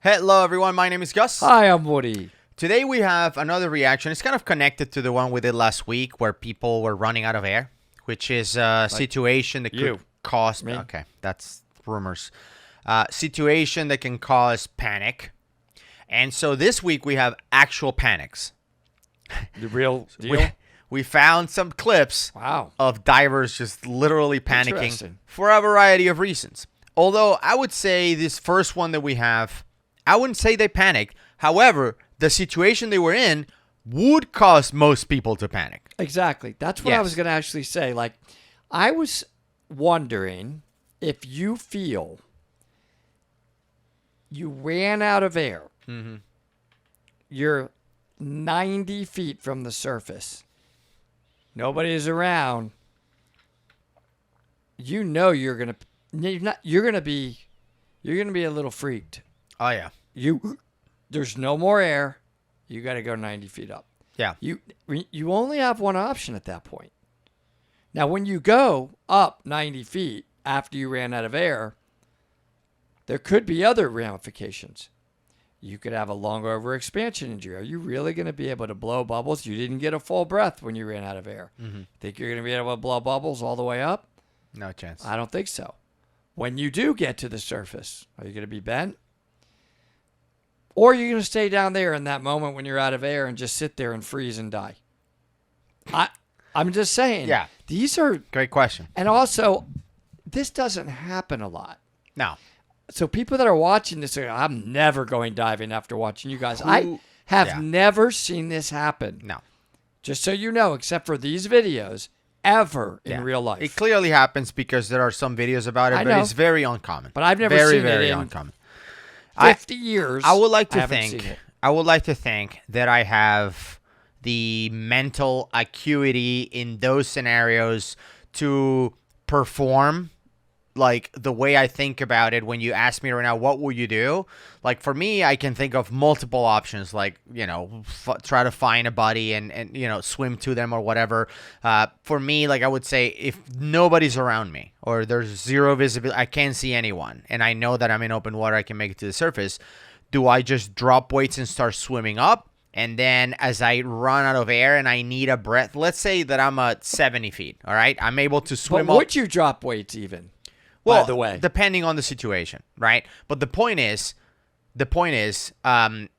Hello, everyone. My name is Gus. Hi, I'm Woody. Today we have another reaction. It's kind of connected to the one we did last week where people were running out of air, which is a situation that could cause... Me? Okay, that's rumors. Situation that can cause panic. And so this week we have actual panics. The real deal? We found some clips of divers just literally panicking for a variety of reasons. Although I would say this first one that we have, I wouldn't say they panicked. However, the situation they were in would cause most people to panic. Exactly. That's what I was going to actually say. Like, I was wondering if you feel you ran out of air. Mm-hmm. You're 90 feet from the surface. Nobody's around. You know you're going to be a little freaked. Oh yeah. There's no more air. You got to go 90 feet up. Yeah. You only have one option at that point. Now, when you go up 90 feet after you ran out of air, there could be other ramifications. You could have a lung overexpansion injury. Are you really going to be able to blow bubbles? You didn't get a full breath when you ran out of air. Mm-hmm. Think you're going to be able to blow bubbles all the way up? No chance. I don't think so. When you do get to the surface, are you going to be bent? Or are you going to stay down there in that moment when you're out of air and just sit there and freeze and die? I'm just saying. Yeah. These are... Great question. And also, this doesn't happen a lot. No. So people that are watching this are, I'm never going diving after watching you guys. I have never seen this happen. No. Just so you know, except for these videos, ever in real life. It clearly happens because there are some videos about it, but it's very uncommon. But I've never seen it in uncommon. 50 years. I would like to think that I have the mental acuity in those scenarios to perform like the way I think about it. When you ask me right now, what will you do? Like for me, I can think of multiple options, like, you know, try to find a buddy and, you know, swim to them or whatever. For me, like I would say, if nobody's around me or there's zero visibility, I can't see anyone, and I know that I'm in open water, I can make it to the surface. Do I just drop weights and start swimming up? And then as I run out of air and I need a breath, let's say that I'm at 70 feet, all right? I'm able to swim up. Would you drop weights even? Well, by the way, depending on the situation, right? But the point is, if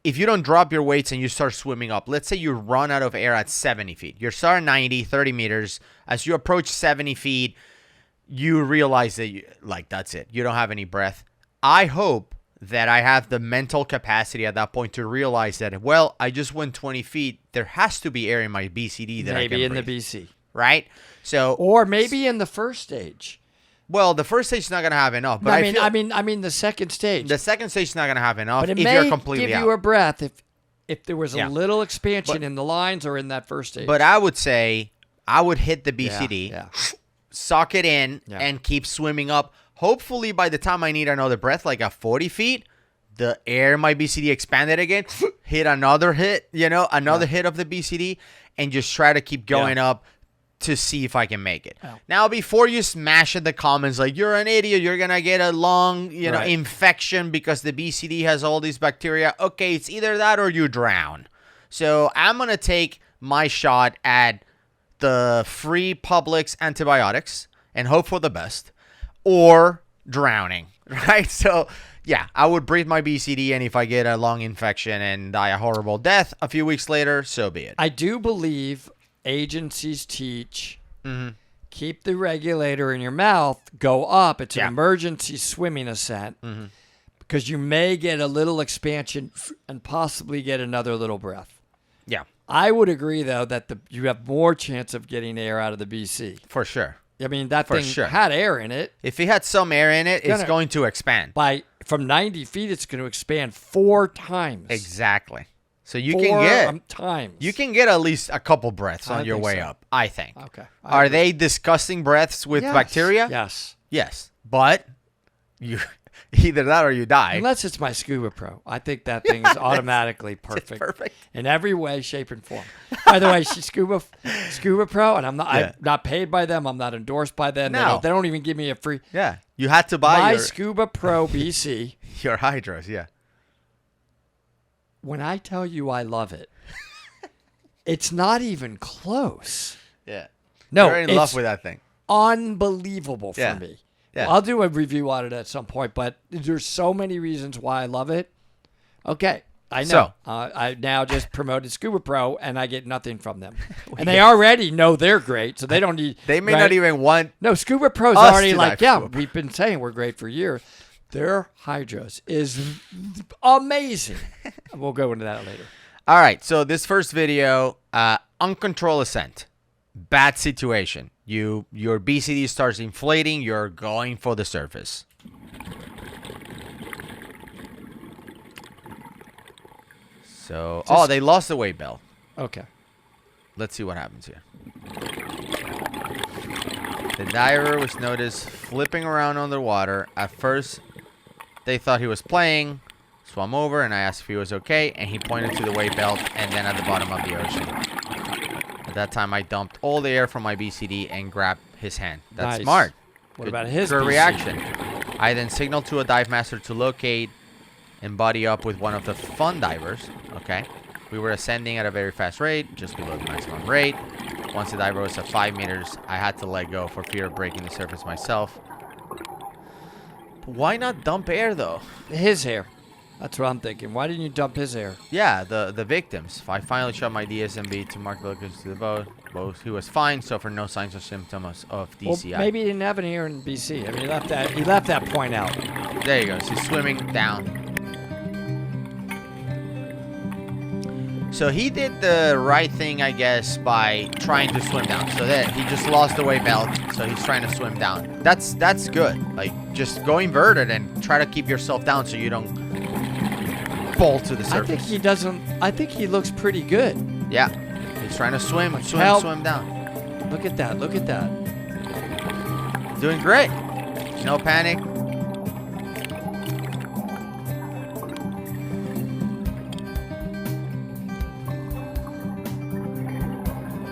you don't drop your weights and you start swimming up, let's say you run out of air at 70 feet. You're starting 90, 30 meters. As you approach 70 feet, you realize that, that's it. You don't have any breath. I hope that I have the mental capacity at that point to realize that, well, I just went 20 feet. There has to be air in my BCD that I can breathe. Maybe in the BC. Right? So, or maybe in the first stage. Well, the first stage is not going to have enough. But I mean the second stage. The second stage is not going to have enough but it if may you're completely give out. you a breath if there was a little expansion in the lines or in that first stage. But I would say I would hit the BCD, suck it in, and keep swimming up. Hopefully, by the time I need another breath, like at 40 feet, the air in my BCD expanded again, hit another hit, another hit of the BCD, and just try to keep going up to see if I can make it. Oh. Now, before you smash in the comments like, you're an idiot, you're going to get a lung, infection because the BCD has all these bacteria. Okay, it's either that or you drown. So I'm going to take my shot at the free Publix antibiotics and hope for the best, or drowning, right? So, yeah, I would breathe my BCD, and if I get a lung infection and die a horrible death a few weeks later, so be it. I do believe agencies teach, keep the regulator in your mouth, go up. It's an emergency swimming ascent because you may get a little expansion and possibly get another little breath. Yeah. I would agree, though, that you have more chance of getting air out of the BC. For sure. I mean, that thing had air in it. If it had some air in it, it's going to expand. From 90 feet, it's going to expand 4 times. Exactly. So you can get at least a couple breaths on your way up, I think. Okay. Are they disgusting breaths with bacteria? Yes. Yes. But Either that or you die. Unless it's my Scuba Pro. I think that thing is automatically perfect. It's perfect. In every way, shape, and form. By the way, Scuba Pro, and I'm not paid by them. I'm not endorsed by them. No. They don't even give me a free. Yeah. You had to buy my Scuba Pro BC. Your hydros, yeah. When I tell you I love it, it's not even close. Yeah. No, you're in love with that thing. Unbelievable for me. Yeah. I'll do a review on it at some point, but there's so many reasons why I love it. Okay, I know. So, I now just promoted Scuba Pro, and I get nothing from them. And they already know they're great, so they don't need... They may not even want... No, Scuba Pro's already like, yeah, we've been saying we're great for years. Their hydros is amazing. We'll go into that later. All right, so this first video, uncontrolled ascent. Bad situation. Your BCD starts inflating. You're going for the surface. So, they lost the weight belt. Okay. Let's see what happens here. The diver was noticed flipping around underwater. At first, they thought he was playing. Swam over, and I asked if he was okay, and he pointed to the weight belt and then at the bottom of the ocean. At that time, I dumped all the air from my BCD and grabbed his hand. That's nice. smart. What Good, about his good BCD? reaction. I then signaled to a dive master to locate and buddy up with one of the fun divers. Okay. We were ascending at a very fast rate, just below the maximum rate. Once the diver was at 5 meters, I had to let go for fear of breaking the surface myself. Why not dump air, though? His hair. That's what I'm thinking. Why didn't you dump his hair? Yeah, the victims. I finally shot my DSMB to mark the location to the boat. He was fine, suffered no signs or symptoms of DCI. Well, maybe he didn't have any air in BC. I mean, he left that point out. There you go. So he's swimming down. So he did the right thing, I guess, by trying to swim down. So that he just lost the weight belt, so he's trying to swim down. That's good. Like, just go inverted and try to keep yourself down so you don't fall to the surface. I think he looks pretty good. Yeah. He's trying to swim down. Look at that. Look at that. Doing great. No panic.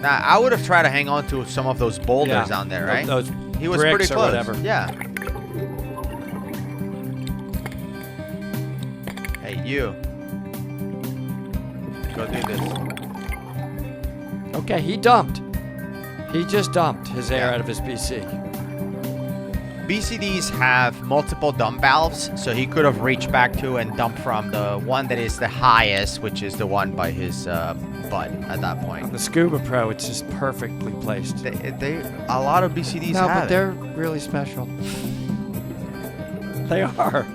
Now, I would have tried to hang on to some of those boulders down there, right? Those he was pretty bricks close. Or whatever. Yeah. Hey, you. Go do this. Okay, he dumped. He just dumped his air out of his BC. BCDs have multiple dump valves, so he could have reached back to and dumped from the one that is the highest, which is the one by his butt at that point. On the Scuba Pro, it's just perfectly placed. A lot of BCDs have but they're really special. They are.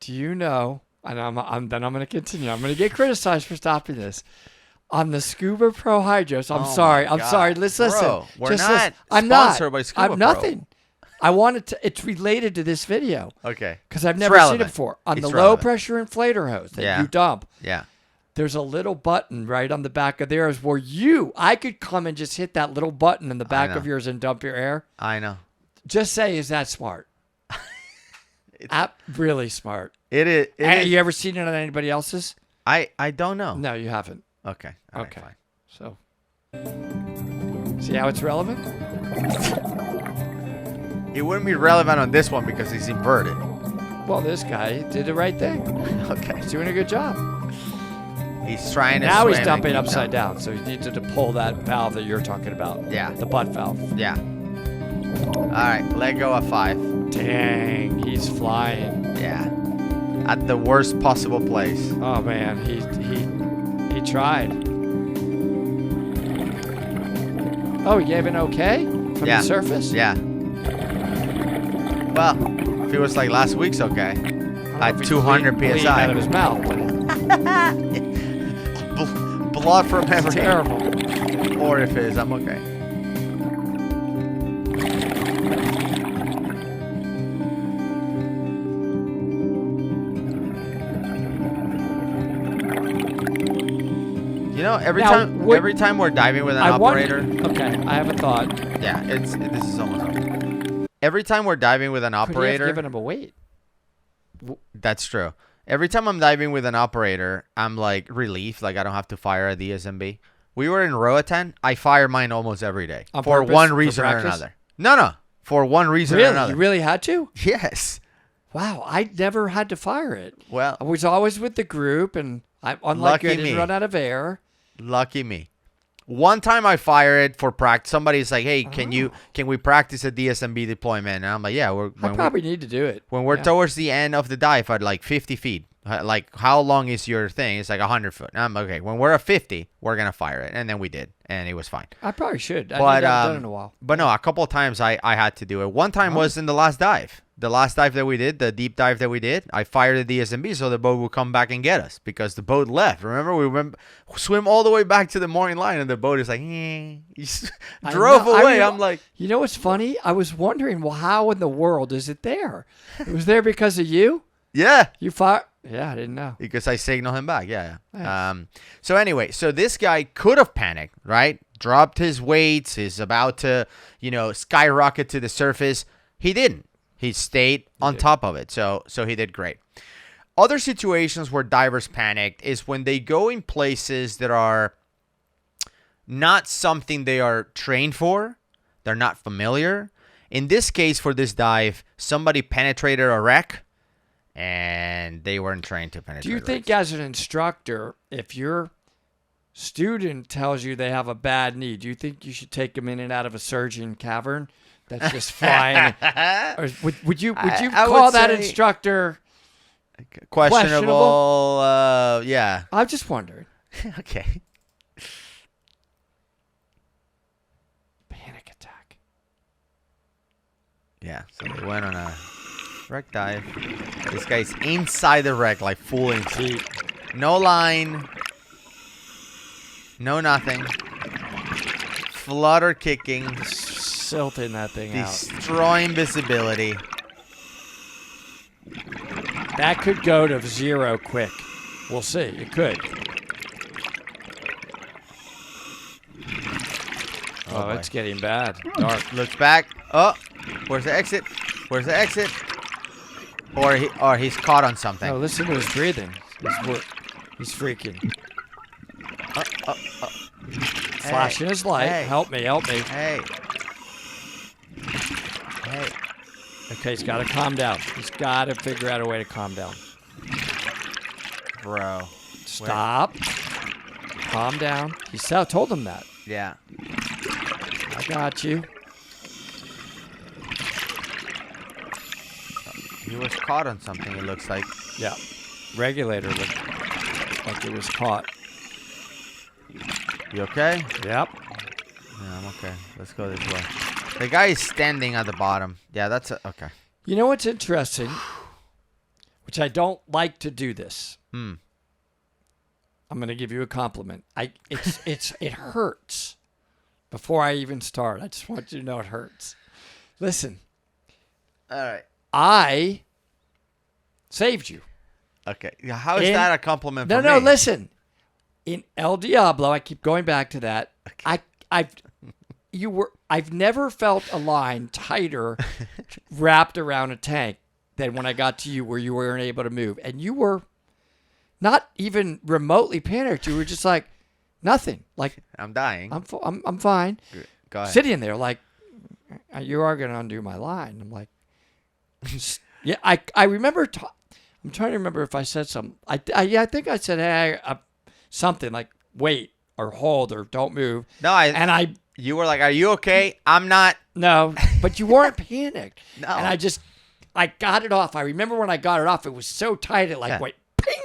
Do you know? And I'm going to continue. I'm going to get criticized for stopping this. On the Scuba Pro hydros, I'm sorry. Let's listen. Bro, we're just not listen. I'm sponsored by Scuba I'm Pro. nothing. I wanted to. It's related to this video. Okay. Because I've never seen it before. On the low pressure inflator hose that you dump. Yeah. There's a little button right on the back of theirs where I could come and just hit that little button in the back of yours and dump your air. I know. Just say, is that smart? Really smart. It is. Have you ever seen it on anybody else's? I don't know. No, you haven't. Okay. All right, okay. Fine. So, see how it's relevant? It wouldn't be relevant on this one because he's inverted. Well, this guy did the right thing. Okay. He's doing a good job. He's trying to Now swim he's dumping upside down, so he needed to pull that valve that you're talking about. Yeah. The butt valve. Yeah. All right. Let go of 5. Dang. He's flying. Yeah. At the worst possible place. Oh, man. He tried. Oh, he gave an okay from the surface? Yeah. Well, if it was like last week's okay. At 200 PSI. Out of his mouth. Blood from every terrible. orifice. I'm okay. You know, every time we're diving with an operator. Okay, I have a thought. Yeah, this is almost over. Every time we're diving with an operator, could have given him a weight. That's true. Every time I'm diving with an operator, I'm like relieved, like I don't have to fire a DSMB. We were in Roatan. I fire mine almost every day On for purpose? one For reason or practice? another. No, for one reason or Really? another. You really had to? Yes. Wow, I never had to fire it. Well, I was always with the group, and unlike Lucky you, I didn't me. run out of air. lucky me. One time I fired for practice. Somebody's like, "Hey, can we practice a DSMB deployment?" And I'm like, "Yeah, I probably need to do it. when we're towards the end of the dive at like 50 feet. Like, how long is your thing? It's like 100 foot. I'm okay. When we're at 50, we're gonna fire it, and then we did, and it was fine. I probably should. I But haven't done it in a while. But no, a couple of times I had to do it. One time was in the last dive. The last dive that we did, the deep dive that we did, I fired the DSMB so the boat would come back and get us because the boat left. Remember, we swim all the way back to the mooring line, and the boat is like, he drove away. I'm like, you know what's funny? I was wondering, well, how in the world is it there? It was there because of you? yeah. You fired? Yeah, I didn't know. Because I signal him back. Yeah. Nice. So anyway, so this guy could have panicked, right? Dropped his weights. He's about to, skyrocket to the surface. He didn't. He stayed on top of it. So he did great. Other situations where divers panicked is when they go in places that are not something they are trained for. They're not familiar. In this case, for this dive, somebody penetrated a wreck. And they weren't trained to penetrate. Do you think as an instructor, if your student tells you they have a bad knee, do you think you should take them in and out of a surgeon cavern that's just flying? Or would you I call would that say instructor questionable? Yeah. I'm just wondering. Okay. Panic attack. Yeah. So they went on a wreck dive. This guy's inside the wreck, like fooling feet. No line. No nothing. Flutter kicking. Silting that thing out. Destroying visibility. That could go to 0 quick. We'll see. It could. Oh, it's getting bad. Dark. Looks back. Oh, where's the exit? Where's the exit? Or he's caught on something. Oh, listen to his breathing. He's freaking. Flashing his light. Hey. Help me. Hey. Okay, he's got to calm down. He's got to figure out a way to calm down. Bro. Stop. Calm down. He told him that. Yeah. I got you. He was caught on something, it looks like. Yeah. Regulator looked like it was caught. You okay? Yep. Yeah, I'm okay. Let's go this way. The guy is standing at the bottom. Yeah, that's okay. You know what's interesting? Which I don't like to do this. I'm going to give you a compliment. It hurts. Before I even start, I just want you to know it hurts. Listen. All right. I saved you. Okay. How is that a compliment for me? No, listen. In El Diablo, I keep going back to that. Okay. I've never felt a line tighter wrapped around a tank than when I got to you where you weren't able to move. And you were not even remotely panicked. You were just like, nothing. Like, I'm dying. I'm fine. Good. Go ahead. Sitting there like, you are going to undo my line. I'm like, yeah, I remember. I'm trying to remember if I said something. I think I said, hey, something like wait or hold or don't move. No, you were like, are you okay? I'm not. No, but you weren't panicked. No. And I got it off. I remember when I got it off, it was so tight. It went ping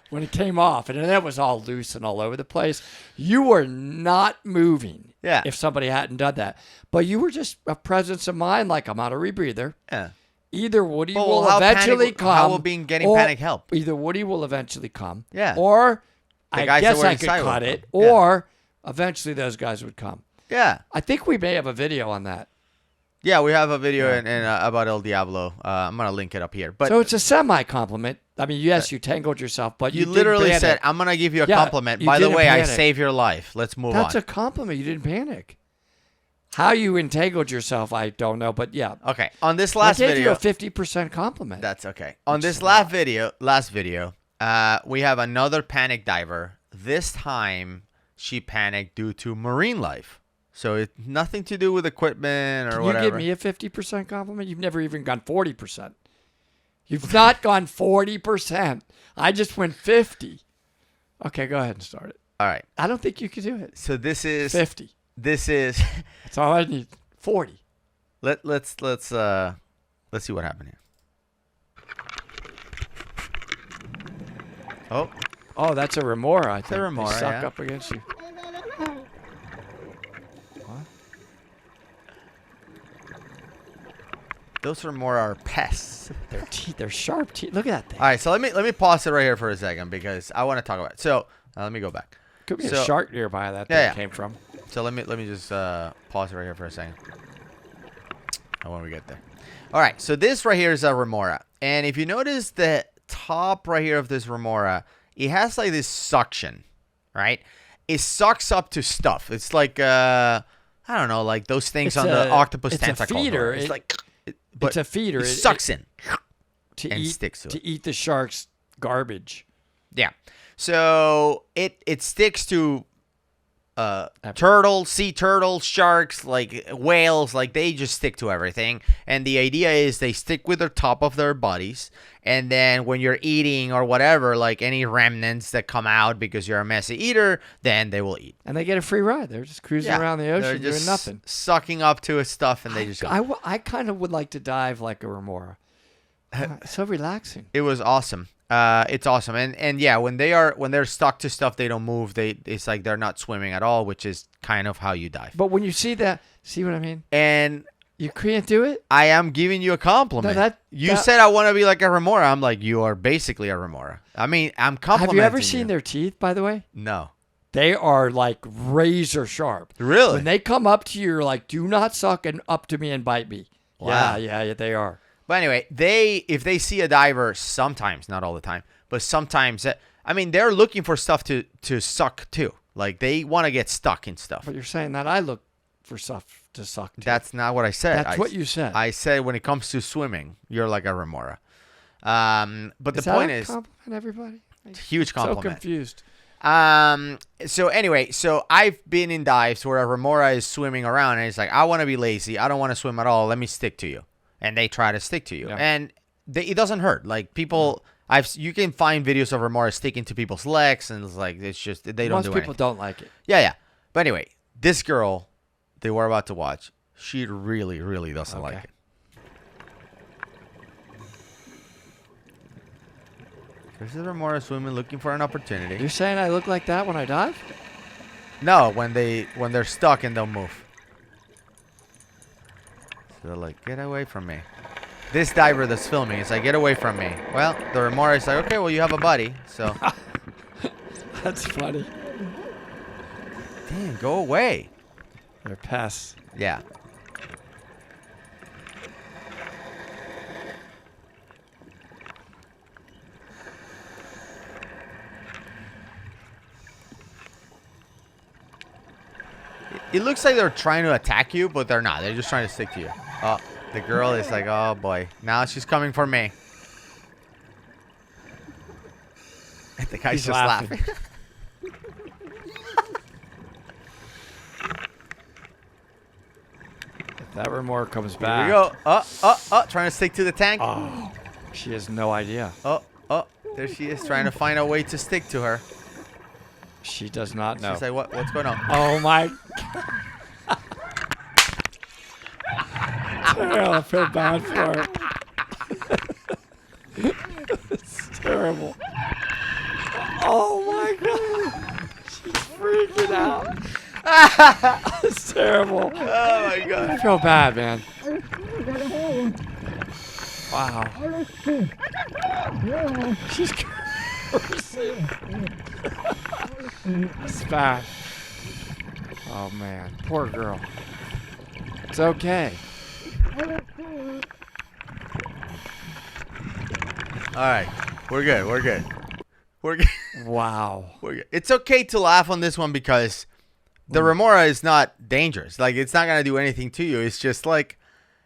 when it came off. And then it was all loose and all over the place. You were not moving. Yeah. If somebody hadn't done that. But you were just a presence of mind, like I'm on a rebreather. Yeah. Either Woody will eventually come. How will getting panic help? Either Woody will eventually come. Yeah. Or I guess I could cut it. Or eventually those guys would come. Yeah. I think we may have a video on that. Yeah, we have a video about El Diablo. I'm going to link it up here. But so it's a semi-compliment. I mean, yes, you tangled yourself, but you literally didn't said, I'm going to give you a compliment. By the way, I saved your life. Let's move on. That's a compliment. You didn't panic. How you entangled yourself, I don't know, but yeah. Okay. On this last I gave video, you a 50% compliment. that's okay. On this last video, we have another panic diver. This time, she panicked due to marine life. So it's nothing to do with equipment or whatever. Can you give me a 50% compliment? You've never even gone 40%. You've not gone 40%. I just went 50. Okay, go ahead and start it. All right. I don't think you could do it. So this is 50. This is That's all I need. 40. Let's see what happened here. Oh, that's a Remora, I think. a Remora, They suck yeah. up against you. What? Those Remora are pests. Their teeth, they're sharp teeth. Look at that thing. All right, so let me pause it right here for a second because I want to talk about it. So let me go back. Could be a shark nearby that thing came from. So let me just pause it right here for a second. When we get there. All right, so this right here is a Remora, and if you notice the top right here of this Remora, it has like this suction, right? It sucks up to stuff. It's like I don't know, like those things on the octopus tentacle. It's a feeder. It's like, it's a feeder. It sucks in and sticks to it. To eat the shark's garbage. Yeah. So it sticks to turtles, sea turtles, sharks, like whales, like they just stick to everything. And the idea is they stick with the top of their bodies. And then when you're eating or whatever, like any remnants that come out because you're a messy eater, then they will eat. And they get a free ride. They're just cruising around the ocean doing nothing. Sucking up to his stuff and they just go. I kind of would like to dive like a Remora. It's so relaxing. It was awesome. It's awesome, and yeah, when they're stuck to stuff, they don't move. It's like they're not swimming at all, which is kind of how you dive. But when you see that, see what I mean? And you can't do it. I am giving you a compliment. No, you said I want to be like a Remora. I'm like, you are basically a Remora. I mean, I'm complimenting. Have you ever seen their teeth? By the way, no. They are like razor sharp. Really? When they come up to you, you're like, do not suck and up to me and bite me. Wow. Yeah, they are. But anyway, if they see a diver, sometimes, not all the time, but sometimes, I mean, they're looking for stuff to suck too. Like they want to get stuck in stuff. But you're saying that I look for stuff to suck too. That's not what I said. That's what you said. I said when it comes to swimming, you're like a Remora. But the point is, compliment everybody? Huge compliment. So confused. So anyway, so I've been in dives where a Remora is swimming around and it's like, I want to be lazy. I don't want to swim at all. Let me stick to you. And they try to stick to you. Yeah. And it doesn't hurt. Like people, you can find videos of Remora sticking to people's legs and it's like, it's just, they don't do anything. Most people don't like it. Yeah. But anyway, this girl they were about to watch, she really, really doesn't like it. There's a Remora swimming looking for an opportunity. You're saying I look like that when I dive? No, when they're stuck and they'll move. So they're like, get away from me. This diver that's filming is like, get away from me. Well, the Remora is like, okay, well, you have a buddy, so. That's funny. Damn, go away. They're pests. Yeah. It looks like they're trying to attack you, but they're not. They're just trying to stick to you. Oh, the girl is like, oh boy. Now she's coming for me. The guy's just laughing. If that Remora comes back. Here we go. Trying to stick to the tank. Oh, she has no idea. Oh, there she is trying to find a way to stick to her. She does not know. She's like, what's going on? Oh my. I feel bad for her. It's terrible. Oh my god. She's freaking out. It's terrible. Oh my god. I feel bad, man. Wow. She's cursing. It's bad. Oh man, poor girl. It's okay. All right, we're good. We're good. Wow. We're good. It's okay to laugh on this one because The remora is not dangerous. Like, it's not gonna do anything to you. It's just like,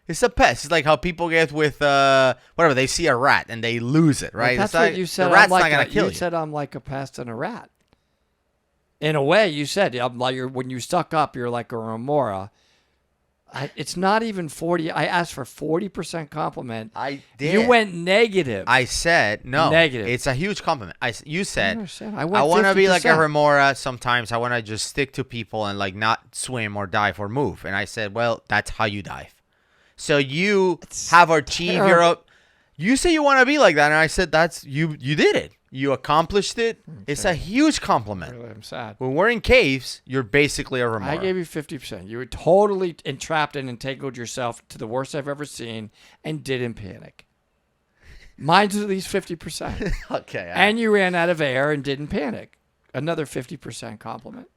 it's a pest. It's like how people get with whatever, they see a rat and they lose it, right? That's it's what you said. The rat's not gonna kill you. You said I'm like a pest and a rat. In a way, you said I'm like when you suck up, you're like a remora. It's not even 40. I asked for 40% compliment. I did. You went negative. I said no. Negative. It's a huge compliment. You said I want to be like a remora sometimes. I want to just stick to people and like not swim or dive or move. And I said, well, that's how you dive. So you have achieved your up. You say you want to be like that, and I said that's you. You did it. You accomplished it. Okay. It's a huge compliment. Really, I'm sad. When we're in caves, you're basically a remora. I gave you 50%. You were totally entrapped and entangled yourself to the worst I've ever seen and didn't panic. Mine's at least 50%. Okay. And you ran out of air and didn't panic. Another 50% compliment.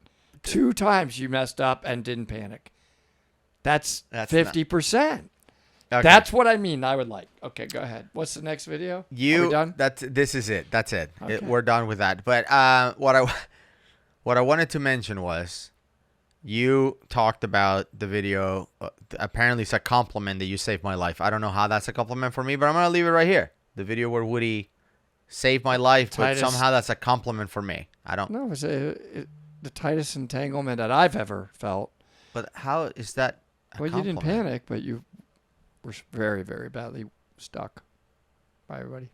2 times you messed up and didn't panic. That's 50%. Okay. That's what I mean. I would like. Okay, go ahead. What's the next video? Are we done? This is it. That's it. Okay. We're done with that. But what I wanted to mention was you talked about the video. Apparently, it's a compliment that you saved my life. I don't know how that's a compliment for me, but I'm gonna leave it right here. The video where Woody saved my life, but somehow that's a compliment for me. I don't. No, it's the tightest entanglement that I've ever felt. But how is that? Well, you didn't panic, but you were very, very badly stuck by everybody.